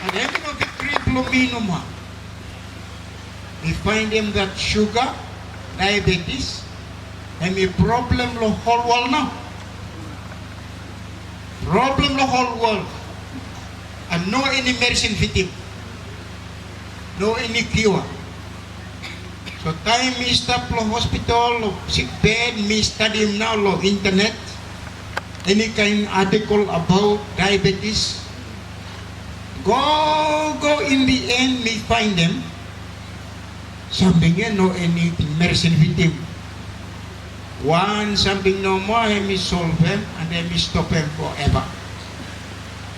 And then of the triplomino, we find him that sugar, diabetes, and a problem the whole world now. Problem the whole world. And no any medicine fit him. No any cure. So time me stop lo hospital, lo sick bed, me study him now lo internet. Any kind article about diabetes. Go in the end me find them. Something no any medicine with him. One something no more, me solve him and then me stop him forever.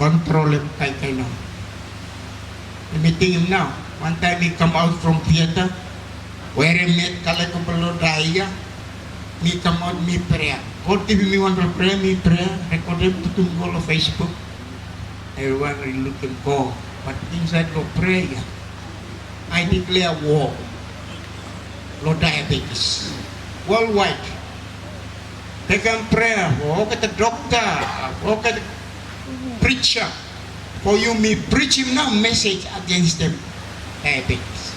Control him kay now. Let me think him now. One time he come out from theater, where he met Kalekubalo Daya, me come out, me prayer. God give me one prayer, me prayer, record him to go on Facebook. Everyone really looking for, but inside the prayer, I declare war. Low diabetes. Worldwide. They can pray, walk at the doctor, walk at the preacher. For you, me preach him now message against them. Diabetes.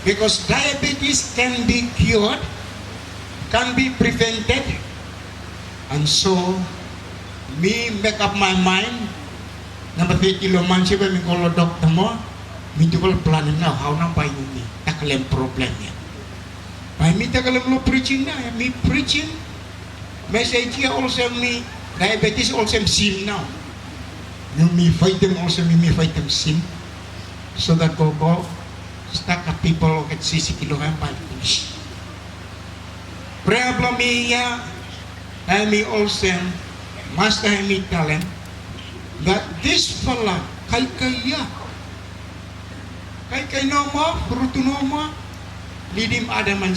Because diabetes can be cured, can be prevented, and so me make up my mind. Number 30 man siya me call doctor mo, me double plan now how na by me tackle problem niya. By me tackle lo preaching na, me preaching message here also me diabetes also sin now. You me fight them also me fight them sin, so that go stuck at people get 60 kilogram by finish. Problem niya, I me also must I me tell him that this fella kay no more, fruto no more, lead him Adam and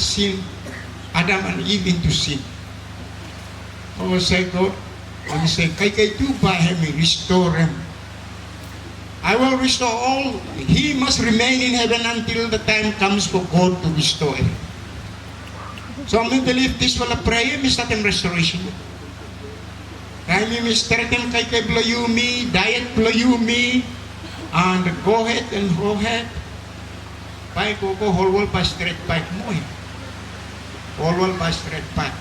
Eve into sin. Oh, say God, and he say, kay do by him, restore him. I will restore all. He must remain in heaven until the time comes for God to restore him. So I believe this fella prayer, me start him restoration. Kami Mr. Tim kay Playumi, diet Playumi, and go ahead and go ahead. Pai ko whole world by straight path mo eh. Whole world by straight path.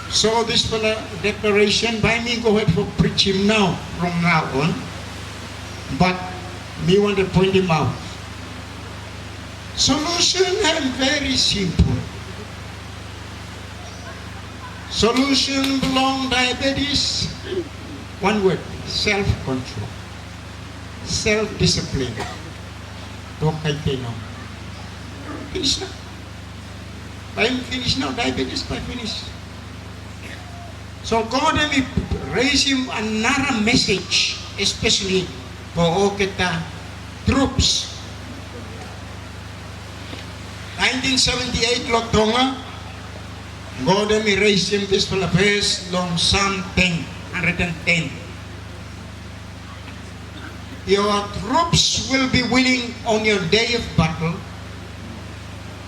So this for the declaration, by me go ahead for preach him now, from now on. But me want to point him out. Solution is very simple. Solution belong diabetes. One word, self-control. Self-discipline. Okay, now. Finish now. I'm finished now, diabetes by finish. So God may raise him another message, especially for kita troops. 1978 Loktonga, God may raise him this for the first long Psalm 110. Your troops will be winning on your day of battle,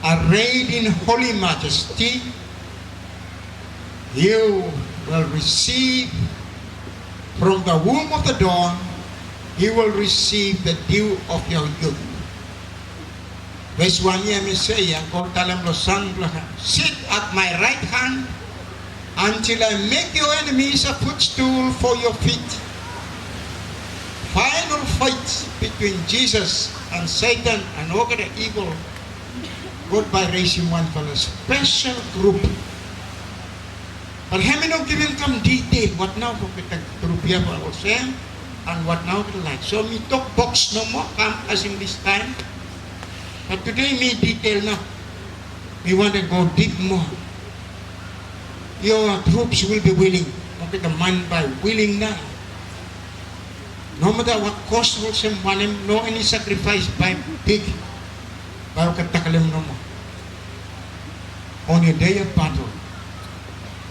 arrayed in holy majesty. You will receive from the womb of the dawn, you will receive the dew of your youth. Verse 1 niya may say, ang kong talam lo sang sit at my right hand until I make your enemies a footstool for your feet. Final fight between Jesus and Satan and all the evil. God by raising one for a special group. But having not given some detail, what now for the group here for ourselves and what now to like. So me talk box no more, come as in this time. But today me detail now. We want to go deep more. Your troops will be willing. Okay, the man by willing now. No matter what cost will someone, no any sacrifice by big. Baru katakalim no more. On your day of battle.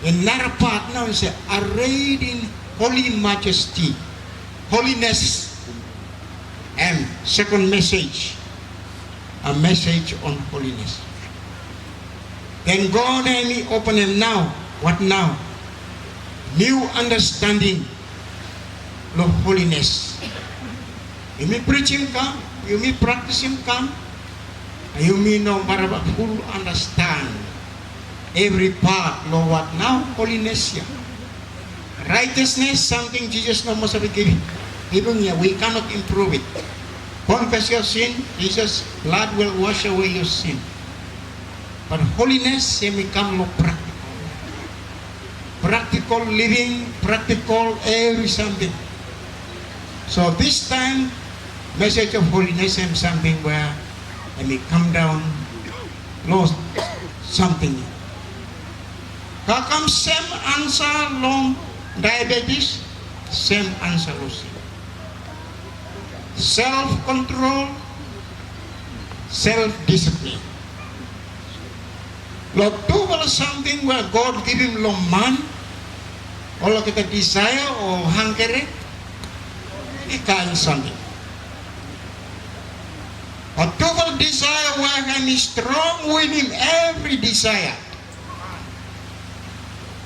Another part now is arrayed in holy majesty, holiness, and second message, a message on holiness. Then God and me open him now. What now? New understanding of holiness. You may preach him come, you may practice him come, and you may know maraba full understand every part, Lord, what now? Holiness, yeah. Righteousness, something Jesus no must have given. Even here, we cannot improve it. Confess your sin, Jesus' blood will wash away your sin. But holiness, may become more practical. Practical living, practical every something. So this time, message of holiness is something where I may come down, lost something. How come same answer long diabetes? Same answer also. Self-control, self-discipline. Lord, do something where God give him long man, or kita desire or hunger, ikain something. Or do desire where I'm strong with him every desire.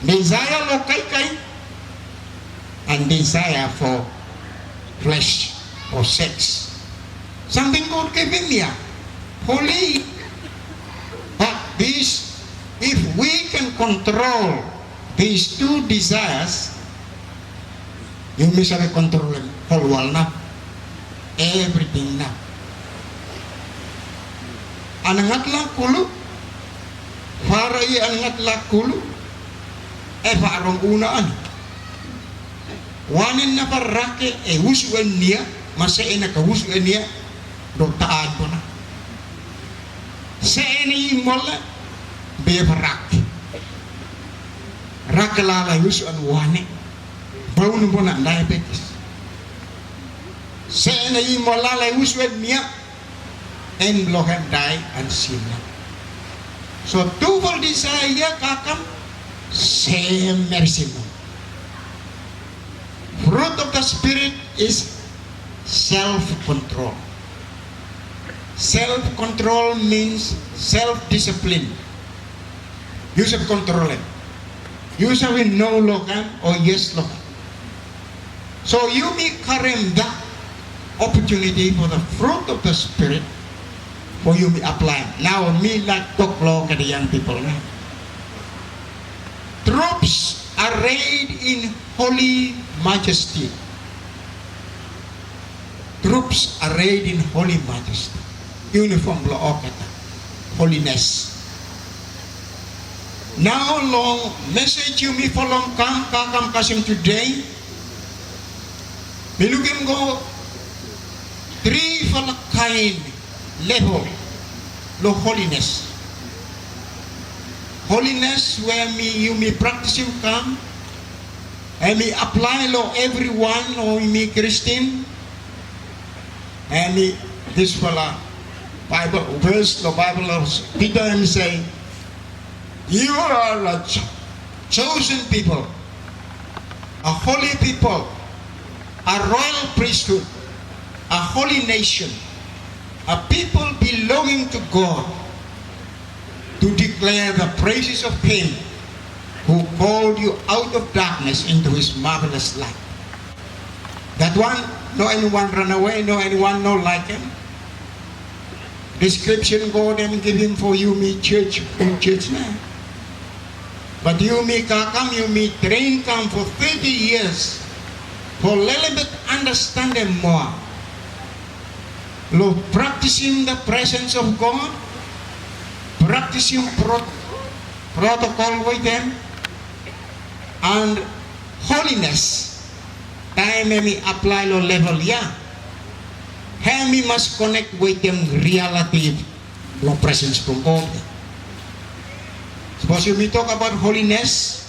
Desire lo kai and desire for flesh or sex. Something God gave him here. Holy. But this, if we can control these two desires, you may say control them whole world now. Everything now. Anangat lang kulo. Para anangat lang kulo. Parang unaan. Wanin na parake husuan niya, masa nakahusuan niya, dotaan ko na. Sa mola, be parake. Rakalala husuan wane. Bawun mo na diabetes. Sa mola la husuan niya, and blohem die and sin. So twofold desire kakam, same mercy. Fruit of the Spirit is self-control. Self-control means self-discipline. You should control it. You should no lokan or yes lokan. So you may carry that opportunity for the fruit of the Spirit for you may apply. Now me like talk law to the young people now. Troops arrayed in holy majesty. Troops arrayed in holy majesty. Uniform law of holiness. Now long message you me follow come kasim today. Milugim go three for the kind level lo holiness. Holiness where you may practice you come and me apply lo everyone or me Christian and me this fella Bible verse the Bible of Peter and say you are a chosen people, a holy people, a royal priesthood, a holy nation, a people belonging to God, to declare the praises of him who called you out of darkness into his marvelous light. That one, no anyone run away, no anyone no like him. Description God and give him for you me church now. But you me come, you me train come for 30 years for a little bit understand them more. Lord, practicing the presence of God, practicing protocol with them, and holiness. Time me apply lo level ya. How me must connect with them reality lo presence from God. Suppose you may talk about holiness,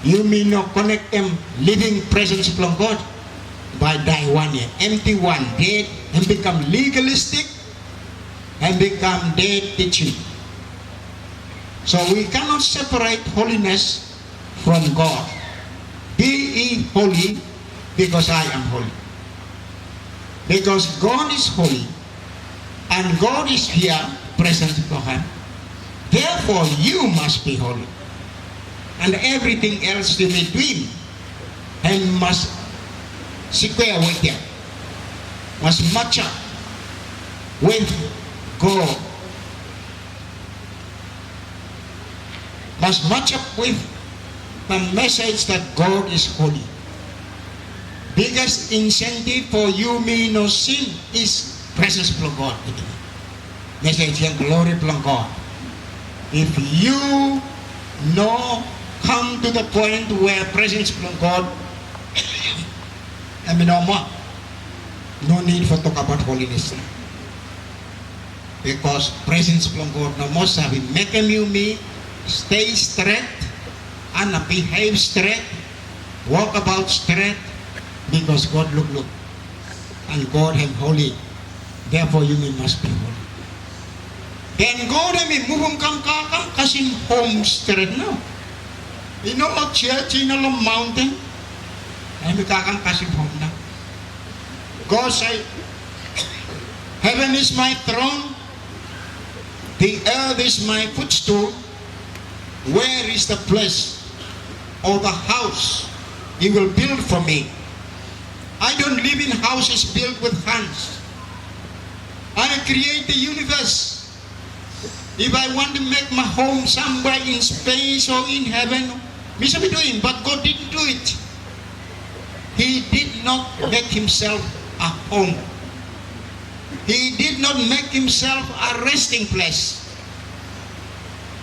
you may not connect them living presence from God by die one year, empty one, dead, and become legalistic and become dead teaching. So we cannot separate holiness from God. Be ye holy because I am holy. Because God is holy and God is here present for him. Therefore you must be holy. And everything else in between and must square with them. must match up with God. Must match up with the message that God is holy. Biggest incentive for you, me, no sin is presence of God. Message yang glory of God. If you no come to the point where presence of God, I mean, no need for talk about holiness. Because presence of God no more sabi make you me stay straight and behave straight, walk about straight, because God look and God am holy. Therefore you must be holy. Then God may move come kasing home straight now. You know what church, you know what mountain, and we kakang kasing home now. God say, heaven is my throne, the earth is my footstool. Where is the place or the house you will build for me? I don't live in houses built with hands. I create the universe. If I want to make my home somewhere in space or in heaven, we should be doing, but God didn't do it. He did not make himself a home. He did not make himself a resting place.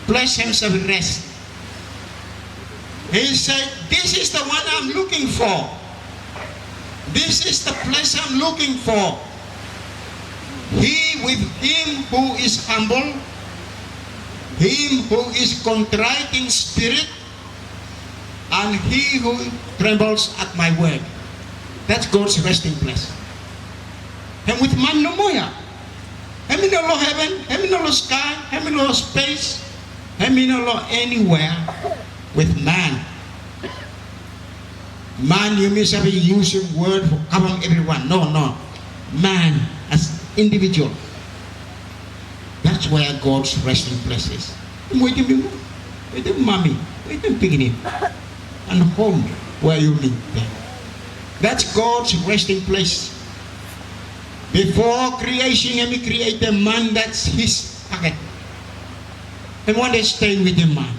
Place himself rest. He said, this is the one I'm looking for. This is the place I'm looking for. He with him who is humble, him who is contrite in spirit, and he who trembles at my word. That's God's resting place. And with man no more. Heaven no heaven, heaven no sky, heaven no space, heaven no anywhere with man. Man, you may be using word for among everyone. No. Man as individual. That's where God's resting place is. Wait a mommy, wait a beginning, and home where you live. That's God's resting place. Before creation, He created man. That's His packet. And one day staying with the man.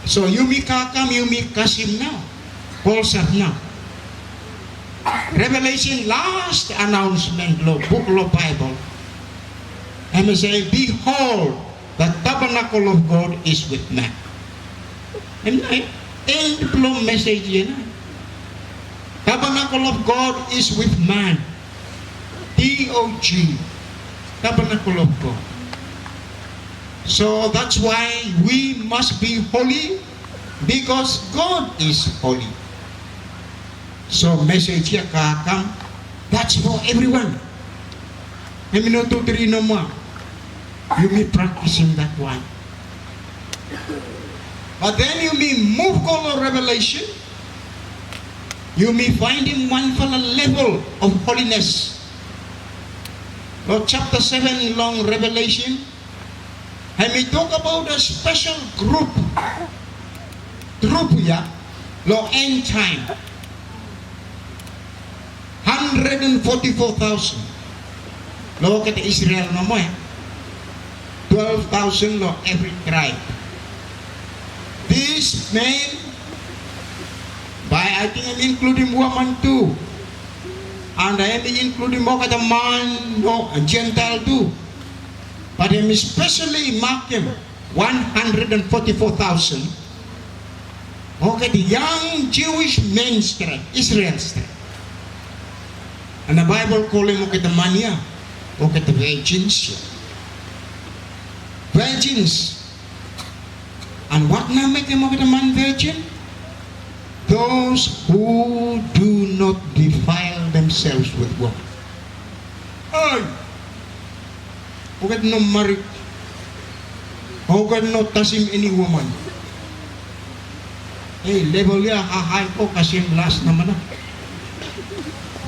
So you may come, you may kasim now. Paul said now. Revelation last announcement, book of Bible. And he say, behold, the tabernacle of God is with man. And I end the message here. Tabernacle of God is with man. T-O-G. Tabernacle of God. So that's why we must be holy, because God is holy. So message here come, that's for everyone. I mean, 2, 3 no more. You may practicing that one. But then you may move on Revelation. You may find him one for a level of holiness. Lord, chapter 7 long Revelation. And we talk about a special group. Lo end time. 144,000. Lo kata Israel no mo 12,000 lo every tribe. These men, by I think I'm including woman too. And I am including more kata man, no, a Gentile too. But I'm especially mark him 144,000. Okay, the young Jewish men strength, Israel strength. And the Bible call him okay the mania, okay the virgins. Virgins. And what now make them okay the man virgin? Those who do not defile themselves with woman. Ay! Okay no married. Okay no tasim any woman. Hey, level ya high ko kasi last naman na.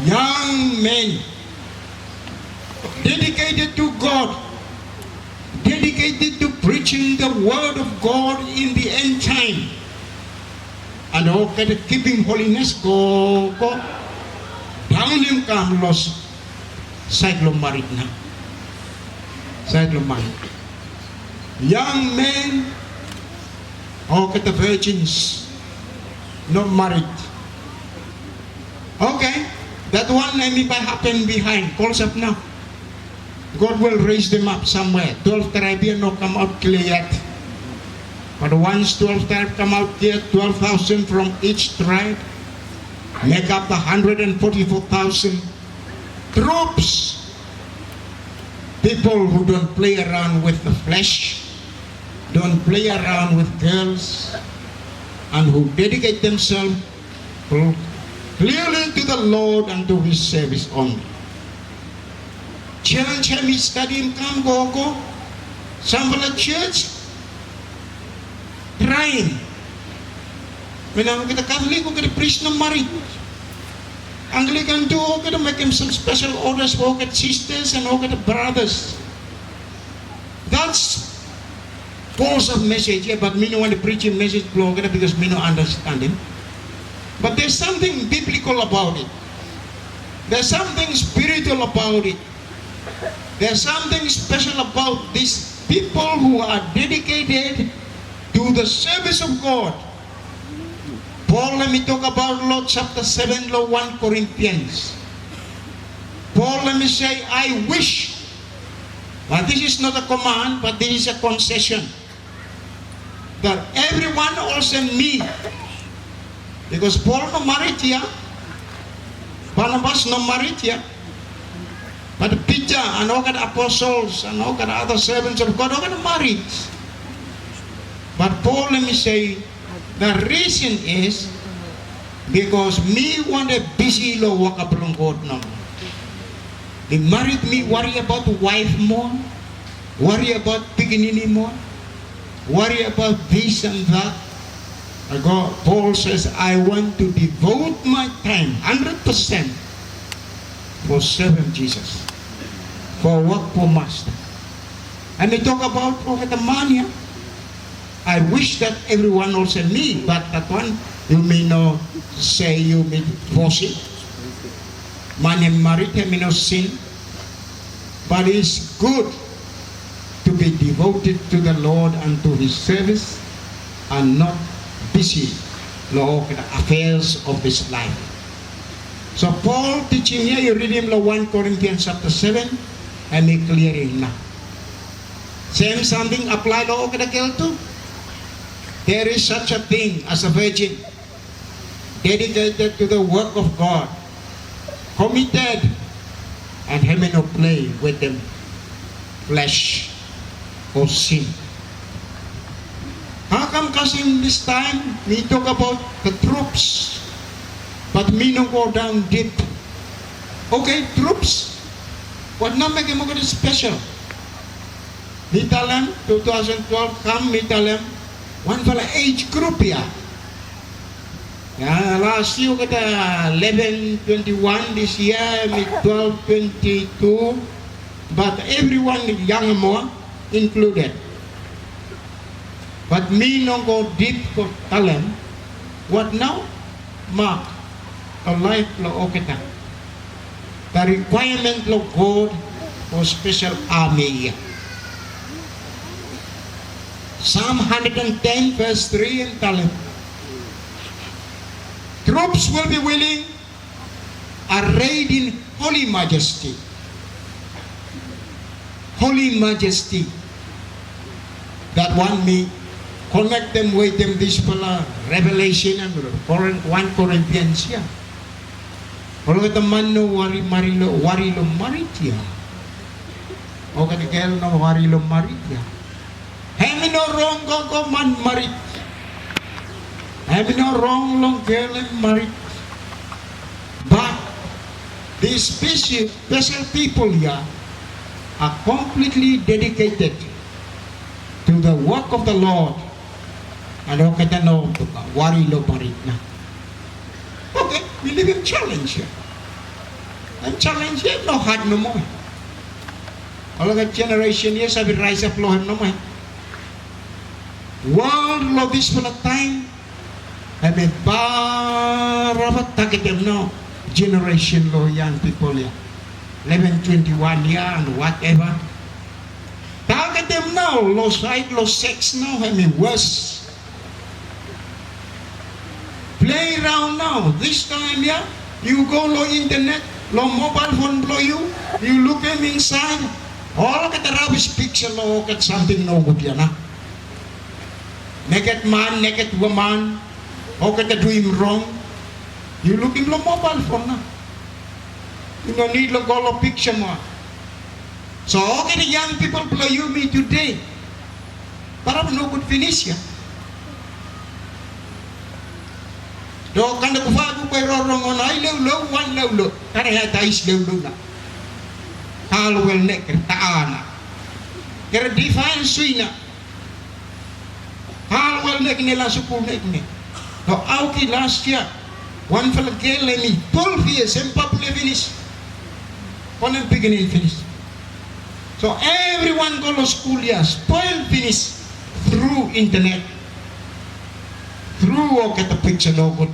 Young men dedicated to God, dedicated to preaching the word of God in the end time, and okay, keeping holiness ko found him come lost cyclo married na. Cyclo married. Young men, okay, the virgins, not married. Okay, that one maybe happen behind, calls up now. God will raise them up somewhere. 12 tribes here not come out clear yet. But once 12 tribes come out here, 12,000 from each tribe, make up the 144,000 troops. People who don't play around with the flesh, don't play around with girls, and who dedicate themselves clearly to the Lord and to His service only. Church, have me study him, come, go. Some of the church, trying. When I'm the Catholic, I'm going to preach no marriage. Anglican too, I'm going to make him some special orders for the sisters and all the brothers. That's false of message here, but me no want to preach a message because me no understand him. But there's something biblical about it. There's something spiritual about it. There's something special about these people who are dedicated to the service of God. Paul, let me talk about Lord chapter 7, Lord 1 Corinthians. Paul, let me say, I wish, but this is not a command, but this is a concession, that everyone also me, because Paul no married here, Barnabas no married here, but Peter and all the apostles and all the other servants of God are married. But Paul, let me say, the reason is because me want a busy lo work upon God now. They married me, worry about wife more, worry about beginning more, worry about this and that. God, Paul says, I want to devote my time 100% for serving Jesus, for work for Master. And they talk about Prophet Mania. I wish that everyone also me, but that one you may not say you may force it. Man married, he may not sin. But it's good to be devoted to the Lord and to His service and not busy with the affairs of this life. So Paul teaching here, you read him 1 Corinthians chapter 7 and he clearing now. Same something apply to the girl too. There is such a thing as a virgin, dedicated to the work of God, committed, and having no play with them flesh or sin. How come in this time we talk about the troops, but me no go down deep? Okay, troops, what not make them special? Me tell them 2012 come, me tell them one for age group here. Yeah, last year got 11-21, this year me 12-22, but everyone young more included. But me no go deep for tell them what now? Mark a life lo okita. The requirement of God for special army. Psalm 110 verse 3 and tell him, troops will be willing, arrayed in holy majesty. Holy majesty. That one may connect them with them this Revelation and 1 Corinthians here. Kalau kata man no wari lo marit ya. O kata kaya no wari lo marit ya. Hemi no wrong go man marit. Hemi no wrong long girl marit. But these special people here are completely dedicated to the work of the Lord. Ano kata no wari lo marit na. Okay, we live in challenge here. And challenge here no hard no more. All the generation here sabi rise up lo no more. World of this for a time, I mean, barabat target them now. generation lo young people ya. 11, 21 year and whatever. Target them now, low side, low sex now, I mean worse. Play around now. This time, yeah, you go low internet, low mobile phone blow you look them inside, all at the rubbish picture, look at something no good, yeah, na. Naked man, naked woman, all at the doing wrong. You look in low mobile phone na. You don't need to go low picture more. So all the young people play you me today. But I'm no good finish, yeah. Do kanda kufa ku kay rorong on ay low one low kare ya tais low na hal wel nek taana kare define suina hal wel nek nila sukul nek ne do auki last year one fella girl me 12 years and pop finish on beginning finish, so everyone go to school yeah spoil finish through internet, through okay the picture no good.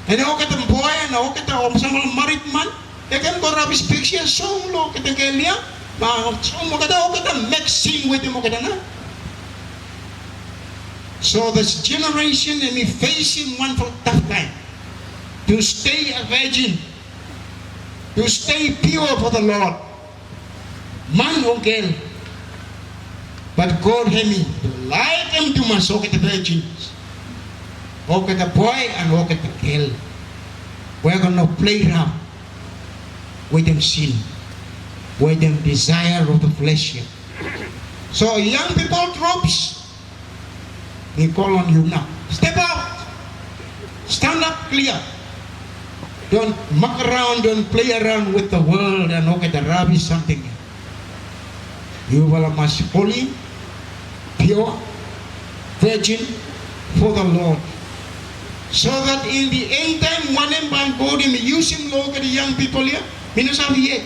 And okay the boy and okay the some married man, they can go rubbish picture so low okay the girl yeah, so okay the make scene with him okay na. So this generation and me facing one for tough time to stay a virgin, to stay pure for the Lord, man or girl. But God had me to like them to my socket the virgins. Walk at the boy and walk at the girl. We're going to play around with them sin, with them desire of the flesh. So young people, Troops, they call on you now. Step out. Stand up clear. Don't muck around, don't play around with the world and look at the rubbish something. You will must holy, pure, virgin for the Lord. So that in the end time, one and one God may use him, look at the young people here, minus have yet.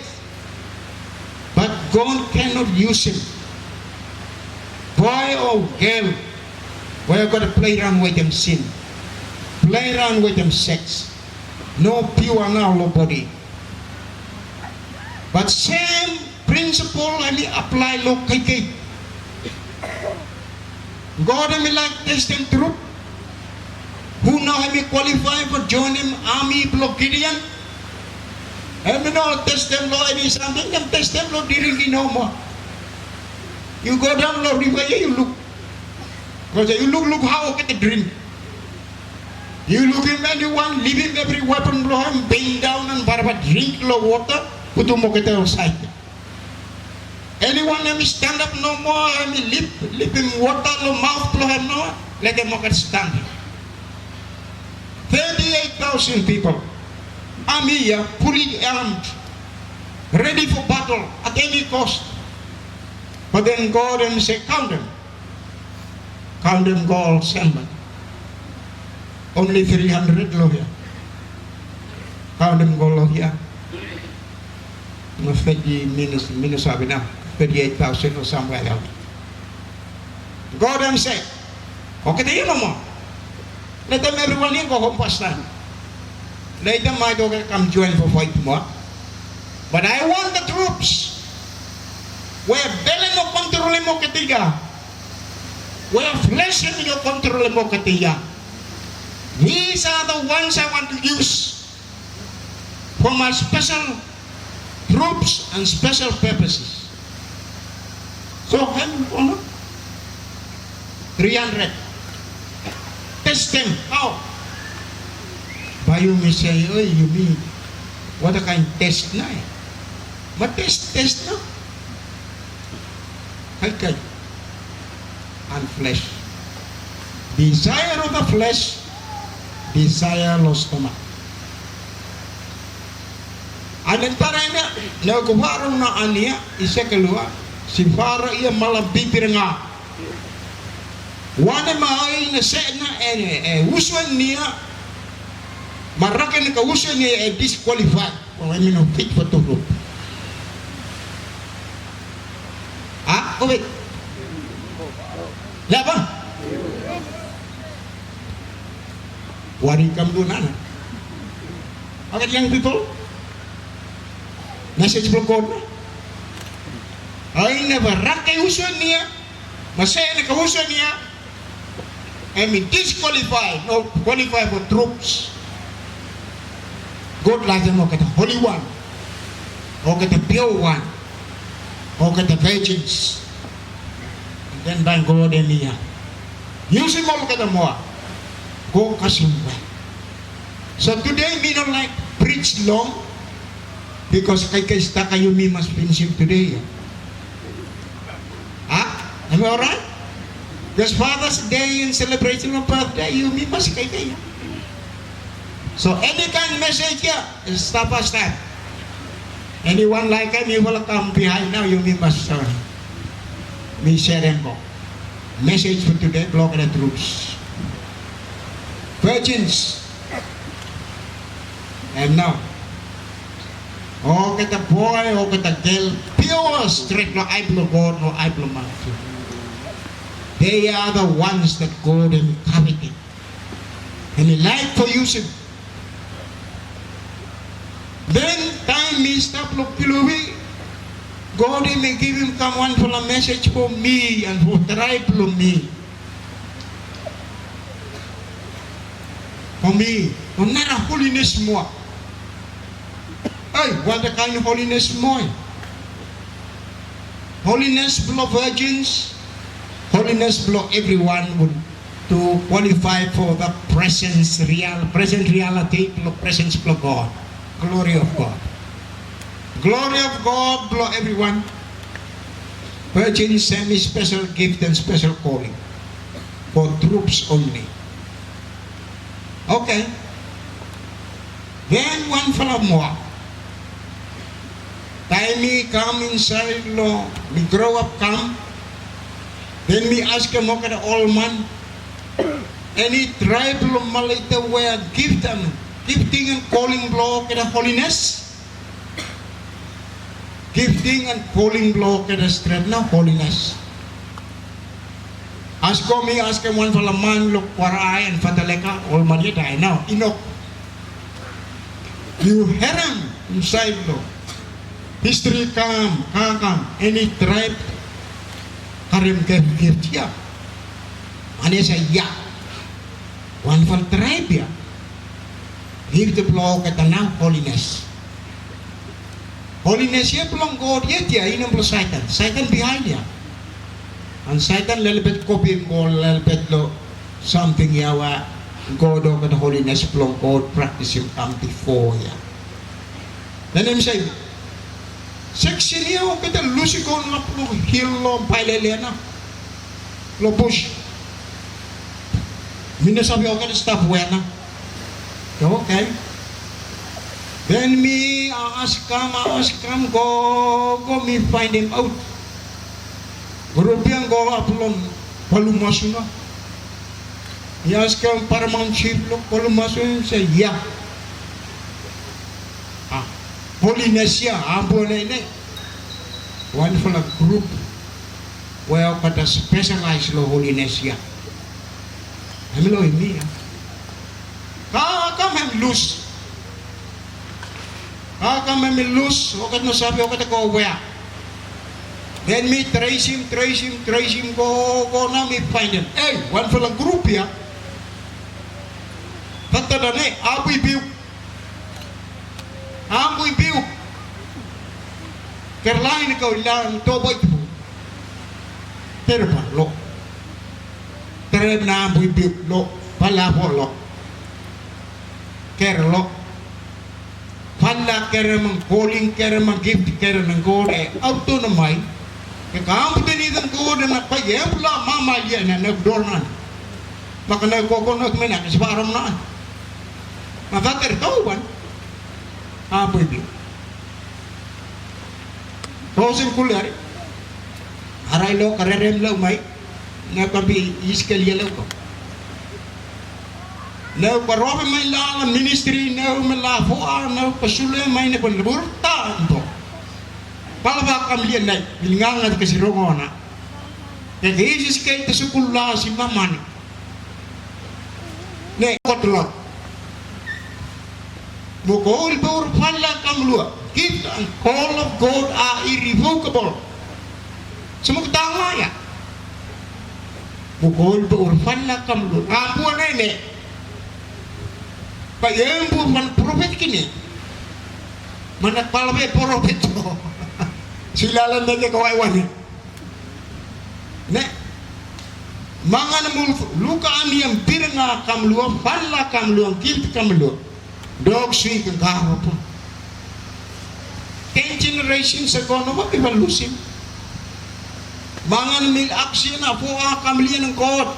But God cannot use him. Boy or girl, we're going to play around with them sin. Play around with them sex. No pure now, nobody. But same principle, I mean, apply locally. God, I mean, like test and truth. Who now have me qualified for joining army block Gideon? And we know test them law any something, them test them law didn't no more. You go down low river, you look. Because you look how get the drink. You look in anyone, leaving every weapon blow him, bend down and barba drink low water, put to mock it outside. Anyone let me stand up no more, let me lip him water, no mouth blow him no more, let them mock it stand. 38,000 people. Army here, fully armed, ready for battle at any cost. But then God and say, count them. Count them, God, Sembon. Only 300 low here. Count them, go low here. No 50 minus sabi na, 38,000 or somewhere else. God and say, okay, tayo no more. Let them everyone in go home first time. Let them might okay come join for fight more. But I want the troops where belly no control mo katiga, where flesh no control mo katiga. These are the ones I want to use for my special troops and special purposes. So, 300. Test them. How? By you may say, oh, you mean, what a kind of test na eh. But test na. Okay. And flesh. Desire of the flesh, desire of the stomach. And then para na, nagkuwarong na aniya, isa kalua, si para iya malabibir nga. Wana maay na sa na, uswan niya, maraka na kauswan niya, disqualified. Kung I mean, fit for to group. Ah, okay. Laban. Wari kam doon na. Okay, young people, message from God. I never rakay usan niya, masaya na kausan niya, I mean disqualified, no qualify for troops. God like them, okay, the Holy One, okay, the Pure One, okay, the virgins. And then by God and niya. Use him all the more. Go kasimba. So today we don't like preach long because kay kayo mi mas finish today. Am I alright? Because Father's Day and celebration of birthday, you mi mas kay kayo. So any kind of message here is step by step. Anyone like him, you will come behind now, you mi mas me share them go. Message for today, block the troops. Virgins. And now, oh, get a boy, oh, get a girl, pure, straight, no I blow God, no I blow man. They are the ones that God and coveted. And He like for using. Then time me stop look away. God may give him come one for a message for me and for tribe for me. For me, not a holiness more. Hey, what the kind of holiness more? Holiness below virgins, holiness below everyone would to qualify for the present reality, below presence below God, glory of God. Glory of God below everyone. Virgins send me special gift and special calling for troops only. Okay. Then one fellow more. Time me come inside law, me grow up come. Then me ask him, okay, the old man. Any tribal Malaysia where give them gifting and calling blow okay, the holiness. Gifting and calling blow okay, the strength now holiness. Ask him one fellow man look for I and Fataleka, all man yet I now. Enoch. You hear him inside law. History come. Any tribe karim gift ya. And he say yeah. One for tribe ya. Give the blow at the now holiness. Holiness ya belong God yet ya in Satan. Satan behind ya. And Satan little bit copy more little bit lo something ya wa God over the holiness belong God practice him come before ya. Then him say section ya o kita lusikon lo hill lo pailele na lo push. Mina sabi okay the stuff wena. Okay. Then me ask come go me find him out. Grupian go apulon palumasuna. He ask him paramount chief lo palumasuna say yeah. Holiness ya ambo na ini. One for a group where kata specialized lo holiness ya. Hamilo ini ya. Come and lose. Come and lose. Okay no sabi okay go where. Then me trace him, go now me find him. Hey, one for a group ya. Tata dane, abu biu. Kerlain kau lang toboy tu. Terpa lo. Terep na abu biu lo. Pala po lo. Kerlo. Pala keremang calling keremang gift keremang gore. Auto na may. Kamu tadi kan kau dengan apa ya pula mama dia nak dornan. Maka nak kau nak mana sebarang nak. Maka tertahuan. Apa itu? Tosin kuliah. Arai lo karerem lo mai. Nak kapi iskali lo ko. Now parobe mai la ministry now melafo now pasule mai ne penburta anto. Palaba kamlian nai bilingangat ke sirongona. Kaya Jesus kay tasukula si maman. Ne kotlo. Mukul berfalla kamlua. Gift and call of God are irrevocable. Semua ketanglah ya. Mukul berfalla kamlua. Ampun ini. Pak yang bukan profet kini. Mana palwe profet tu. Silalan mereka kawan-kawan. Nek. Mangan mul luka ani yang pirnga kamlua, falla kamlua, gift kamlua. Dog sweet and garo po. 10 generations ago, no makibalusin. Mangan mil aksi na po kamlian ng God.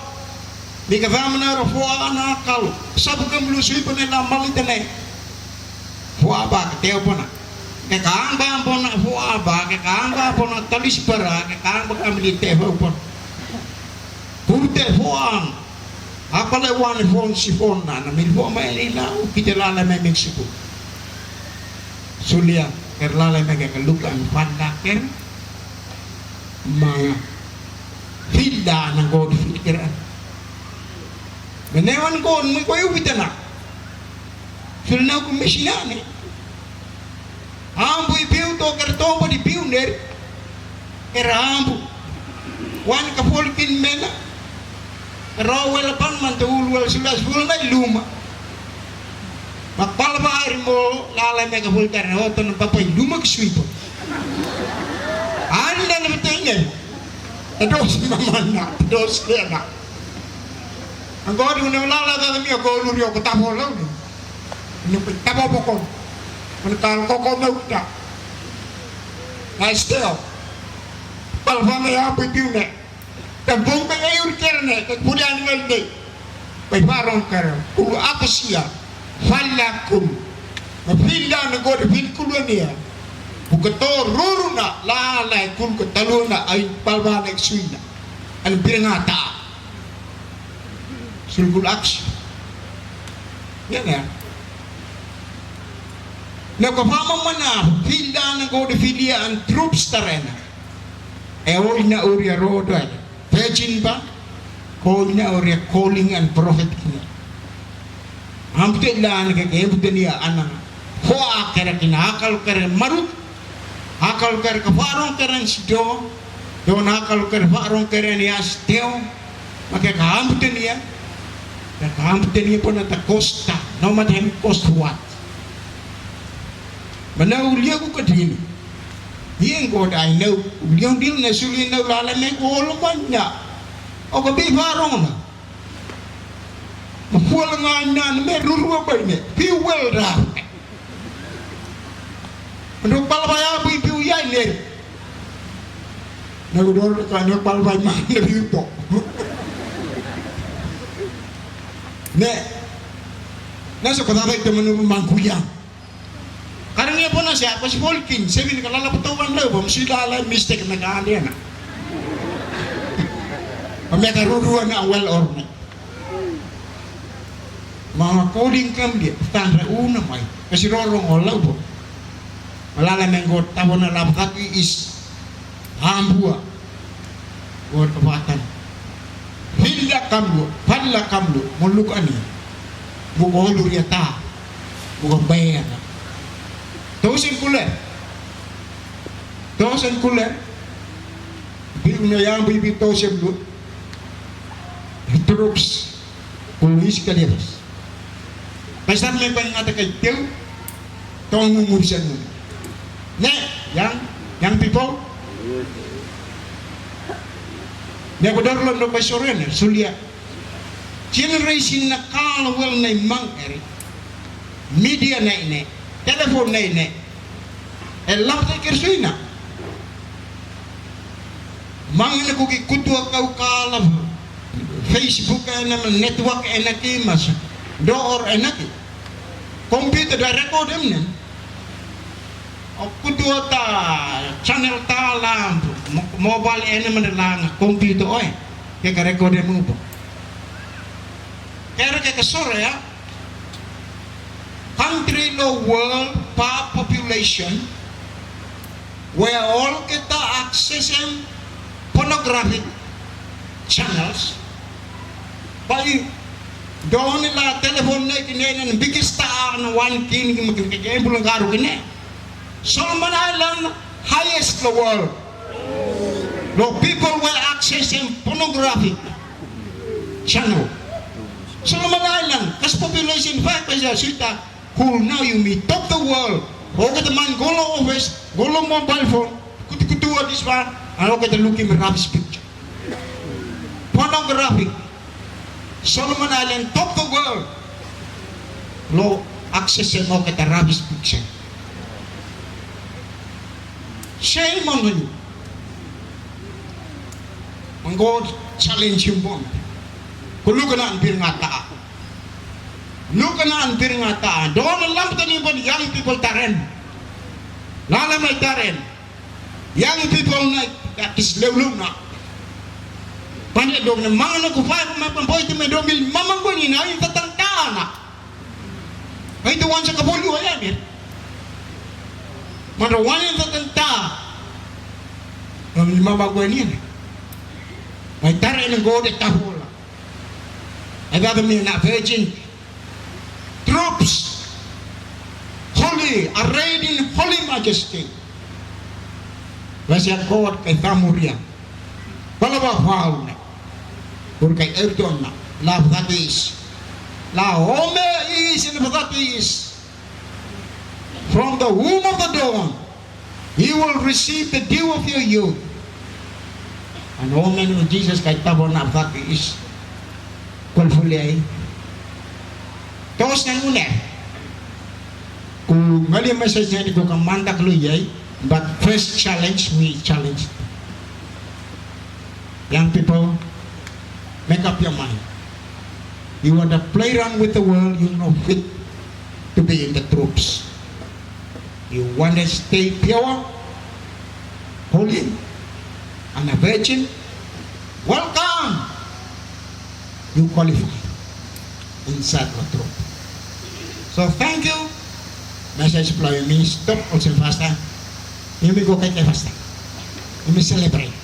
Di ka fama na po nakal. Sabi ka malusui po nila malitan eh. Po ba, kateo po na. Kakaang po na po ba, kakaang po na talis para, kakaang ba kamilite po. Pute po ang apalawan phone si phone na milpo Maeliau kita lalai mai Mexico sulia kerlalai mai kalukan pandaker mga hilda ng God fikiran menewan ko may koyo bitana sulna ko mesinani ambu ibiu to kertombo di biuner kerambu wan ka folkin mena rawel pan mantul wel sulas bulna luma makpal baari mo lalai mega bultar ho ton papai luma kswipo anda na betengel dos mamana dos lena angor una lala da mi ko lurio ko tapo lo ni tapo poko mental koko na uta still palvame ya pipiune Tabung pengayur kerana kemudian ngelde Paiparong kerana Kulu apa siya Falakum Mapila na God Vilkuluan niya Bukato ruruna Lalay kul kataluna Ay palwanek suina Ang pinangata Sulgul aksi Yan yan Nakapamang mana Fila na God Vilia ang Troops.By Eol na uria roda Virgin ba? Call na or calling and prophet kina. Hampir lah anak kaya bukan dia anak. Hoa kera kina akal kera marut, akal kera kafarong kera sido, don akal kera kafarong kera ni asteo. Maka kahambutan dia, kahambutan dia pun ada costa. No matter him cost what. Mana ulia ku kadini. Yang God I know, yang dia nasuli na lalai may koloman niya. O kabi farong na. Mapulang nga na may ruruwa ba niya? Piwel ra. Ano palabaya po yung piwyan niya? Nagudor ka na palabay man na dito. Ne, nasa katatay ito manumang kuyang. Karang niya po na siya, pas Volkin, sabi niya, kalalapatawan daw, masilalay, mistake na kaalian na. May karuruan na ang well-ornate. Mga coding kam dia, tanda una may, kasi rorong olaw po. Malalamang God, tabo na labkaki is hambua. God kapatan. Hila kamlo, padla kamlo, mulukan niya. Bukolo yata, bukang bayan na. Tosin kuler. Biru na yang bibi tosin lu. Troops. Pulis kalias. Pasal may ngata kay teu. Tong ngumusan mo. Ne, yang people. Ne bodor lo no pasoren sulia. Generation na kalawal na mangeri. Media na ine. Telepon na ini, elam tak kersuina. Mangin aku kikutwa kau kalah Facebook enam network enaki mas, door enaki, komputer dah record emnen. Aku dua ta channel ta lam, mobile enam menelang komputer oi, kek record emu. Kera kek sore ya. Country no world population where all kita accessing pornographic channels by Doon nila telephone na kini ng biggest star na one king magkikigay bulang karo kini. Solomon Island, highest in the world. No people were accessing pornographic channel. Solomon Island, kas population 5% who now you meet top the world. Okay the man golo office, golo mobile phone, kutu this one, and okay the looking rubbish picture. Pornographic. Solomon Island, top the world. Low access mo kita rubbish picture. Shame on you. When God challenge you bon. Kulugan na ang pirngata. Lugan na ang pirngata. Doon ang lamtan yung young people taren. Lalamay taren. Young people na kislewlum na. Panya dong na mga nagkufay kung mapampoy ito may domil mamanggo niya na yung tatangkaan na. Ay ito sa kabulo ayan eh. Marawan yung tatangkaan. Domil mamanggo niya eh. May taray ng god at tahula. Ay gagawin na virgin troops holy, arrayed in holy majesty. Kasi ang god kay Tamuria. Balawa faul na. Porque Erdogan la verdad is la home is in the verdad is from the womb of the dawn you will receive the dew of your youth and home of Jesus kay tabo na verdad is kulfulay tos na una kung ngali message niya ko kang mandak luyay but first challenge we challenge young people. Make up your mind. You want to play around with the world, you're not fit to be in the troops. You want to stay pure, holy, and a virgin. Welcome! You qualify inside the troop. So thank you. Message play me. Stop also faster. You may go kay faster. You may celebrate.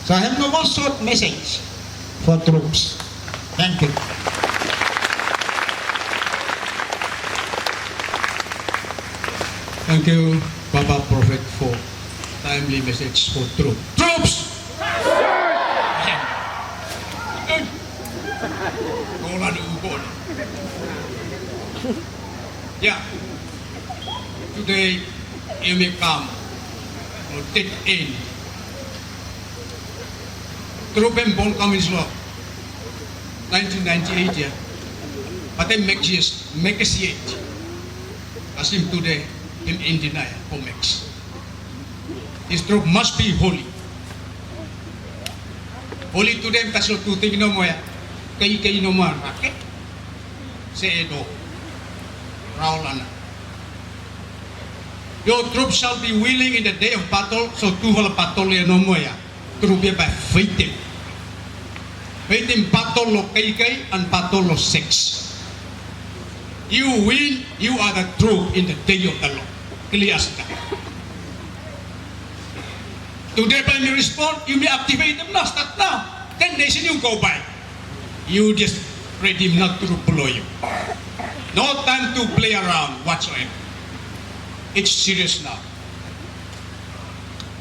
So I have no more short message for troops. Thank you. Thank you, Baba Prophet, for timely message for troops. Troops! Yeah. Today, you may come or take in. Troop and Bon Cummins Law, 1998, yeah. But then make a seat. As him today, him in denial, Comex. His troop must be holy. Holy to them, kasi tuting no mo ya. Kay no mo, raket. Se Edo. Raulana. Your troops shall be willing in the day of battle, so tu hala battle no mo ya. Troop by fighting. Fighting battle lo kay and battle lo 6. You win, you are the troop in the day of the Lord. Kliyasta. Today by me respond, you may activate them now, start now. 10 days and you go by. You just ready not to blow you. No time to play around whatsoever. It's serious now.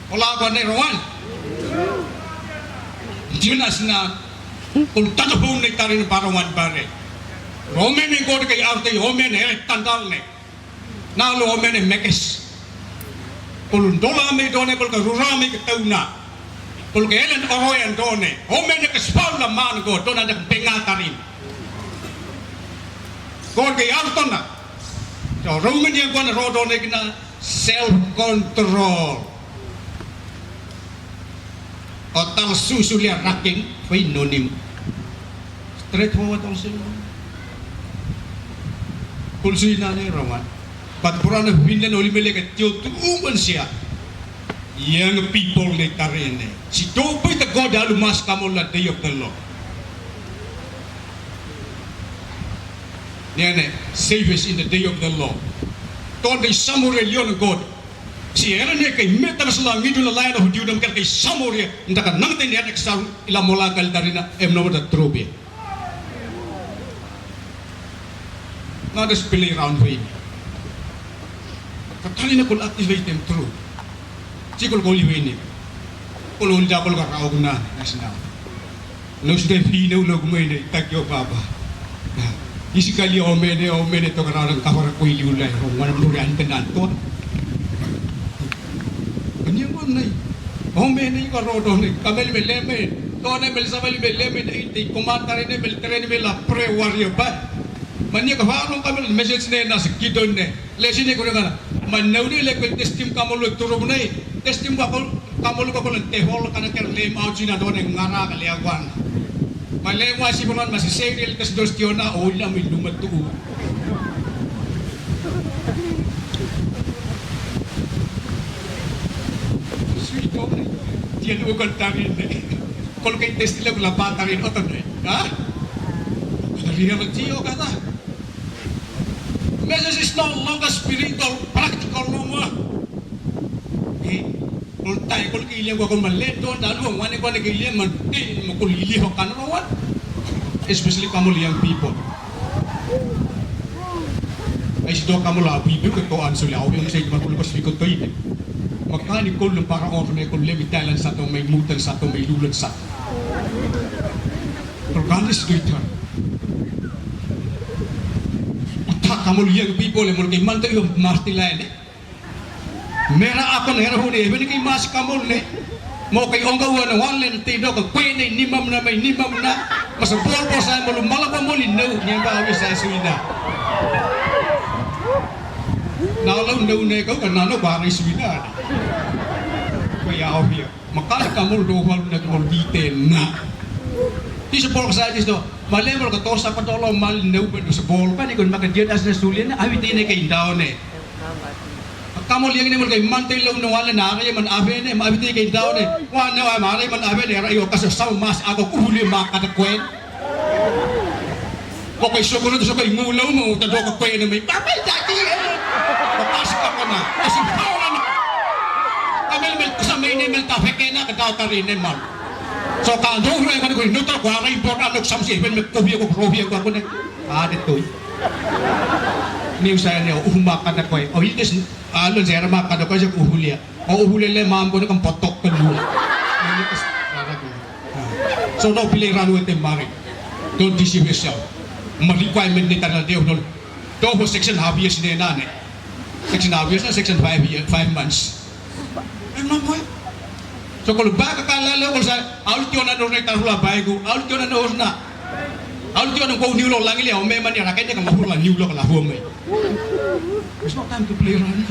Wala ba na Rowan? Dinas na kung tatapong na itarin para wan bare. Romen yung kod kay arte, homen tandal ne. Nalo homen mekes. Kung dola may doon kung karurami kataw na. Kung kailan oroyan doon homen kaspaw na man ko, doon na pengata rin. Kod kay arte na. So Romen yung kung rodo na self-control. O tal susulia raking, fay nonim. Straightforward ang sila. Pulsuin na ni Roman. But pura na pindan ulimili ka tiyo tuuman siya. Young people ni Tarene. Si Topoy the God alumas kamo la day of the Lord. Niyan save us in the day of the Lord. Toon kay samurai yon God. Si Aaron kay meta na sila ngidul na layan of Judah kay samurai. Hindi ka nang tinihan eksal ila mula kal darina emno da trobe. Not just play around with. Katali na kung activate them through. Sikol ko liwin ni. Kulon ja kol kakaog na nasnaw. No sudah pinaw lo gumain tagyo baba. Isikali o mene to karang kawar ko ilulay. Kung wala mo riyan tenan to. Kanya mo nay. O mene ko rodo ni kamel meleme. To na mel sabali meleme na iti kumatare ne mel tren mel pre warrior ba. Manya ka farong kamel message ne na sikidon ne. Lesin ne ko na manaw ni le ko testim kamulo turum nay. Testim ba ko kamulo ko lang tehol kana ker lem out sina do ne ngara ka liagwan. Malengwa si Bonan masih seril kes dos tiona ola mi lumatu. Suito dia lu kan tarin ne. Kol kay test la la patarin oton ne. Ha? Riya magtio kata. Message is no longer spiritual, practical no more. Kung tayo kung kailangan ko kung maleto, dalo, wani ko na kailangan man, makuliliho ka na naman. Especially kamu young people. Ay sido kamu lah, bibi ko to an sila, ako yung sa iba kung kasi ko to yun. Magkani ko lang para ako na kung lemitalan sa to, may mutan sa to, may lulan sa to. Regardless to ito. Utak kamu young people, mo kay man tayo martilayan eh. Mera ako na hero ni, hindi kay mas kamol ni. Mo kay ongawa na walen tido kag pwede nimam na may nimam na. Masapol po sa mo lumalawa mo linaw niya ba awi sa suina. Nalaw na una ikaw kanano ba kay suina. Kaya obvious. Makala kamol do wal na mo detail na. Di sa bol sa disto, malemol ka to sa patolo mal no sa bol pa ni kun makadiyan as na sulyan na awi tin kay daw ne. Kamu liang ni mulai mantai long nawala na kaya man abe ne mabiti kay daw ne wa na wa mari man abe ne rayo kasi sa mas ako kuhuli makata kwen ko kay suguro to sa kay ngulaw mo tado ka kwen may papel dati papasok ka na kasi paula na kamel mel sa may ne mel ta feke na ka daw ta rin man so ka do re ko no ta kwa ra import anok samsi ben me kubiya ko ne dito niyo sa niyo uhumakan na kwen o hilis alon sa rama kada ko sa uhulia o uhulile mambo na kang potok kan lu so no pili ranu ete mari don't deceive yourself ma requirement ni tanal deo no to ho section habies ne na ne section habies na section 5 year 5 months no mo so kalau baka kalalo ko sa aultio na do na tarula baigo aultio na no na aultio na ko niulo langile o me man ya rakete ka mahula niulo ka la hume. It's not time to play around.